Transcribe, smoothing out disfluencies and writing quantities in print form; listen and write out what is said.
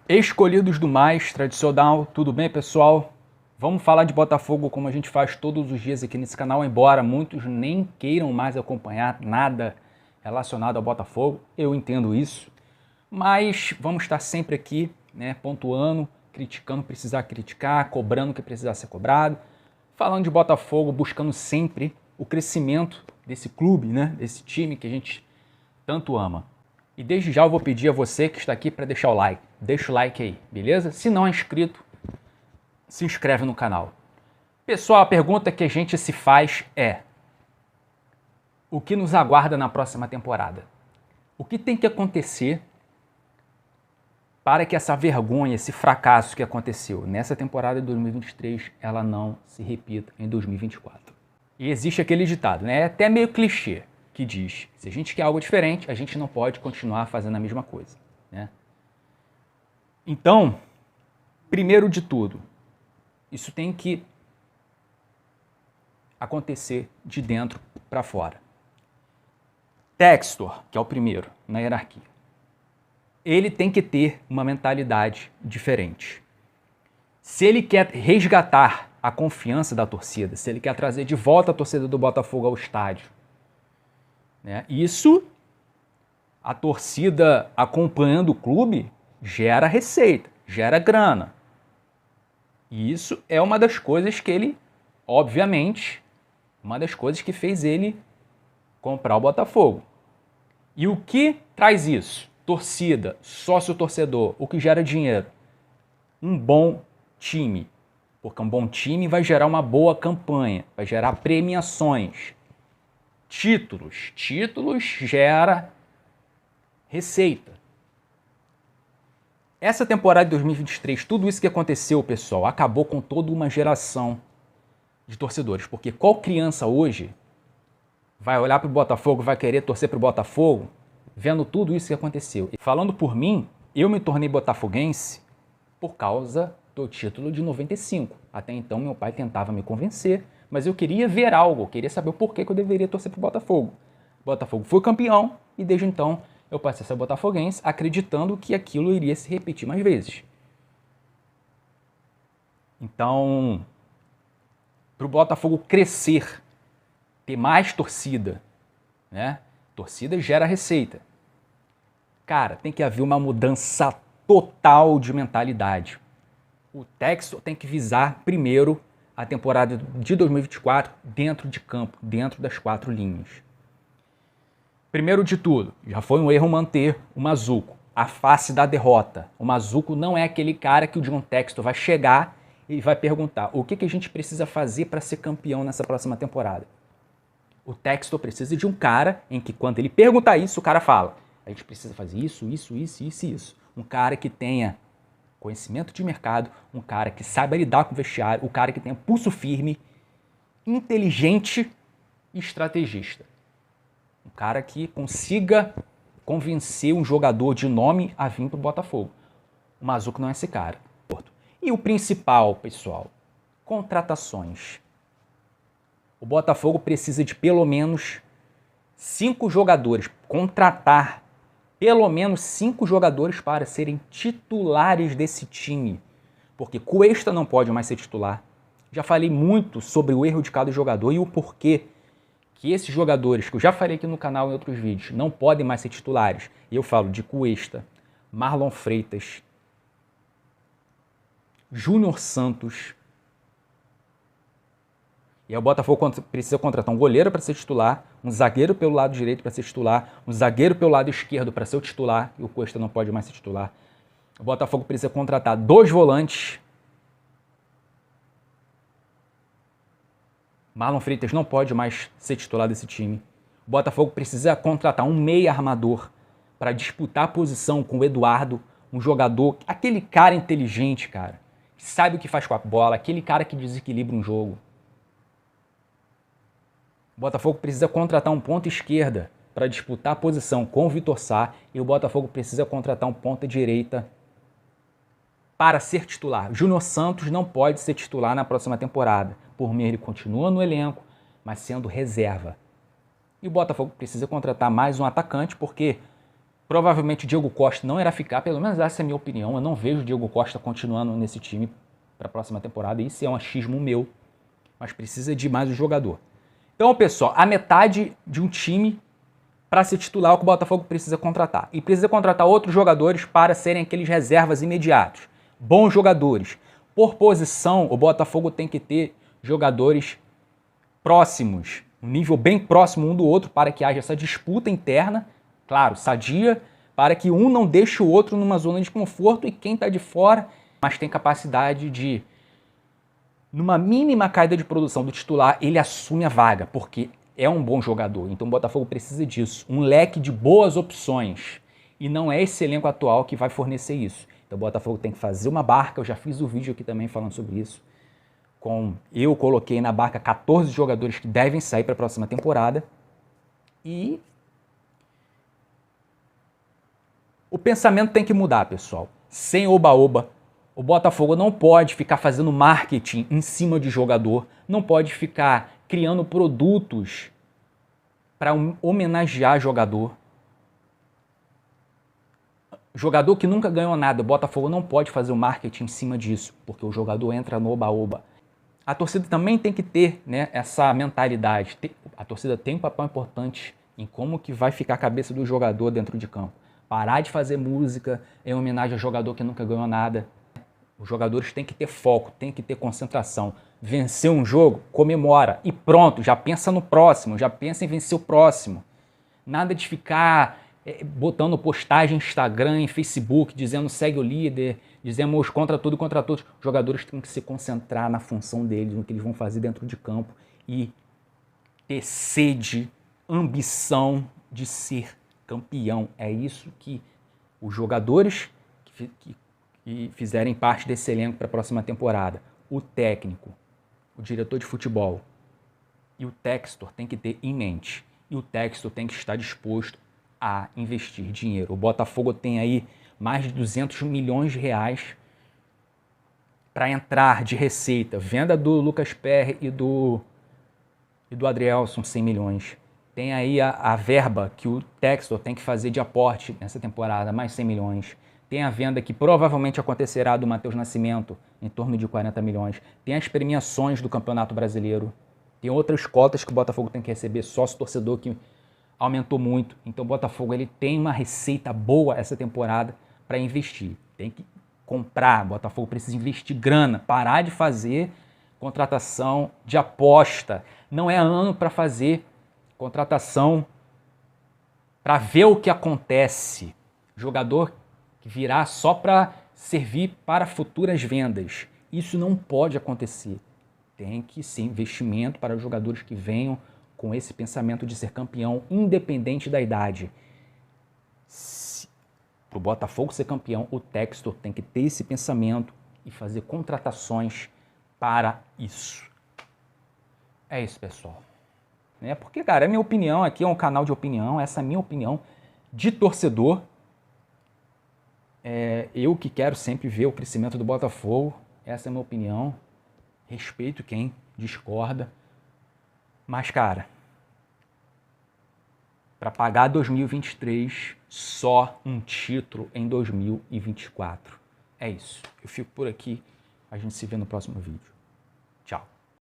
Escolhidos do Mais, tradicional, tudo bem, pessoal? Vamos falar de Botafogo como a gente faz todos os dias aqui nesse canal, embora muitos nem queiram mais acompanhar nada relacionado ao Botafogo, eu entendo isso, mas vamos estar sempre aqui, né, pontuando, criticando o que precisar criticar, cobrando o que precisar ser cobrado, falando de Botafogo, buscando sempre o crescimento desse clube, né, desse time que a gente tanto ama. E desde já eu vou pedir a você que está aqui para deixar o like. Deixa o like aí, beleza? Se não é inscrito, se inscreve no canal. Pessoal, a pergunta que a gente se faz é: o que nos aguarda na próxima temporada? O que tem que acontecer para que essa vergonha, esse fracasso que aconteceu nessa temporada de 2023, ela não se repita em 2024? E existe aquele ditado, né? É até meio clichê, que diz: se a gente quer algo diferente, a gente não pode continuar fazendo a mesma coisa, né? Então, primeiro de tudo, isso tem que acontecer de dentro para fora. Textor, que é o primeiro na hierarquia, ele tem que ter uma mentalidade diferente. Se ele quer resgatar a confiança da torcida, se ele quer trazer de volta a torcida do Botafogo ao estádio, né, isso, a torcida acompanhando o clube, gera receita, gera grana. E isso é uma das coisas que ele, obviamente, uma das coisas que fez ele comprar o Botafogo. E o que traz isso? Torcida, sócio-torcedor, o que gera dinheiro? Um bom time. Porque um bom time vai gerar uma boa campanha, vai gerar premiações, títulos. Títulos gera receita. Essa temporada de 2023, tudo isso que aconteceu, pessoal, acabou com toda uma geração de torcedores. Porque qual criança hoje vai olhar para o Botafogo, vai querer torcer para o Botafogo, vendo tudo isso que aconteceu? E falando por mim, eu me tornei botafoguense por causa do título de 95. Até então, meu pai tentava me convencer, mas eu queria ver algo, eu queria saber o porquê que eu deveria torcer para o Botafogo. O Botafogo foi campeão e desde então eu passei a ser botafoguense, acreditando que aquilo iria se repetir mais vezes. Então, para o Botafogo crescer, ter mais torcida, né? Torcida gera receita. Cara, tem que haver uma mudança total de mentalidade. O Textor tem que visar primeiro a temporada de 2024 dentro de campo, dentro das quatro linhas. Primeiro de tudo, já foi um erro manter o Mazuco, a face da derrota. O Mazuco não é aquele cara que o John Textor vai chegar e vai perguntar: o que a gente precisa fazer para ser campeão nessa próxima temporada? O Textor precisa de um cara em que, quando ele perguntar isso, o cara fala: a gente precisa fazer isso, isso, isso, isso e isso. Um cara que tenha conhecimento de mercado, um cara que saiba lidar com o vestiário, um cara que tenha pulso firme, inteligente e estrategista. Um cara que consiga convencer um jogador de nome a vir para o Botafogo. O Mazuco não é esse cara. E o principal, pessoal, contratações. O Botafogo precisa de pelo menos 5 jogadores, contratar pelo menos 5 jogadores para serem titulares desse time. Porque Cuesta não pode mais ser titular. Já falei muito sobre o erro de cada jogador e o porquê que esses jogadores, que eu já falei aqui no canal em outros vídeos, não podem mais ser titulares. E eu falo de Cuesta, Marlon Freitas, Júnior Santos. E aí o Botafogo precisa contratar um goleiro para ser titular, um zagueiro pelo lado direito para ser titular, um zagueiro pelo lado esquerdo para ser o titular, e o Cuesta não pode mais ser titular. O Botafogo precisa contratar 2 volantes. Marlon Freitas não pode mais ser titular desse time. O Botafogo precisa contratar um meia armador para disputar a posição com o Eduardo, um jogador, aquele cara inteligente, cara, que sabe o que faz com a bola, aquele cara que desequilibra um jogo. O Botafogo precisa contratar um ponta esquerda para disputar a posição com o Vitor Sá, e o Botafogo precisa contratar um ponta direita para ser titular. Júnior Santos não pode ser titular na próxima temporada. Por mim, ele continua no elenco, mas sendo reserva. E o Botafogo precisa contratar mais um atacante, porque Provavelmente o Diego Costa não irá ficar, pelo menos essa é a minha opinião. Eu não vejo o Diego Costa continuando nesse time para a próxima temporada. Isso é um achismo meu, mas precisa de mais um jogador. Então, pessoal, a metade de um time para ser titular o que o Botafogo precisa contratar. E precisa contratar outros jogadores para serem aqueles reservas imediatos. Bons jogadores. Por posição, o Botafogo tem que ter jogadores próximos, um nível bem próximo um do outro para que haja essa disputa interna, claro, sadia, para que um não deixe o outro numa zona de conforto e quem está de fora, mas tem capacidade de, numa mínima caída de produção do titular, ele assume a vaga, porque é um bom jogador. Então o Botafogo precisa disso, um leque de boas opções. E não é esse elenco atual que vai fornecer isso. Então o Botafogo tem que fazer uma barca, eu já fiz o vídeo aqui também falando sobre isso. Eu coloquei na barca 14 jogadores que devem sair para a próxima temporada. E o pensamento tem que mudar, pessoal. Sem oba-oba. O Botafogo não pode ficar fazendo marketing em cima de jogador, não pode ficar criando produtos para homenagear jogador. Jogador que nunca ganhou nada, o Botafogo não pode fazer o marketing em cima disso, porque o jogador entra no oba-oba. A torcida também tem que ter, né, essa mentalidade. A torcida tem um papel importante em como que vai ficar a cabeça do jogador dentro de campo. Parar de fazer música em homenagem ao jogador que nunca ganhou nada. Os jogadores têm que ter foco, têm que ter concentração. Vencer um jogo, comemora e pronto, já pensa no próximo, já pensa em vencer o próximo. Nada de ficar botando postagem em Instagram, em Facebook, dizendo segue o líder, dizemos contra tudo e contra todos. Os jogadores têm que se concentrar na função deles, no que eles vão fazer dentro de campo e ter sede, ambição de ser campeão. É isso que os jogadores que fizerem parte desse elenco para a próxima temporada, o técnico, o diretor de futebol e o Textor tem que ter em mente. E o Textor tem que estar disposto a investir dinheiro. O Botafogo tem aí mais de 200 milhões de reais para entrar de receita. Venda do Lucas Perry e do Adrielson, 100 milhões. Tem aí a verba que o Textor tem que fazer de aporte nessa temporada, mais 100 milhões. Tem a venda que provavelmente acontecerá do Matheus Nascimento, em torno de 40 milhões. Tem as premiações do Campeonato Brasileiro. Tem outras cotas que o Botafogo tem que receber, sócio-torcedor que aumentou muito. Então o Botafogo ele tem uma receita boa essa temporada para investir. Tem que comprar, o Botafogo precisa investir grana, parar de fazer contratação de aposta. Não é ano para fazer contratação para ver o que acontece. Jogador que virá só para servir para futuras vendas. Isso não pode acontecer. Tem que ser investimento para jogadores que venham com esse pensamento de ser campeão, independente da idade. Para o Botafogo ser campeão, o Textor tem que ter esse pensamento e fazer contratações para isso. É isso, pessoal. Porque, cara, é minha opinião, aqui é um canal de opinião, essa é a minha opinião de torcedor. Eu que quero sempre ver o crescimento do Botafogo, essa é a minha opinião. Respeito quem discorda. Mas, cara, para pagar 2023, só um título em 2024. É isso. Eu fico por aqui. A gente se vê no próximo vídeo.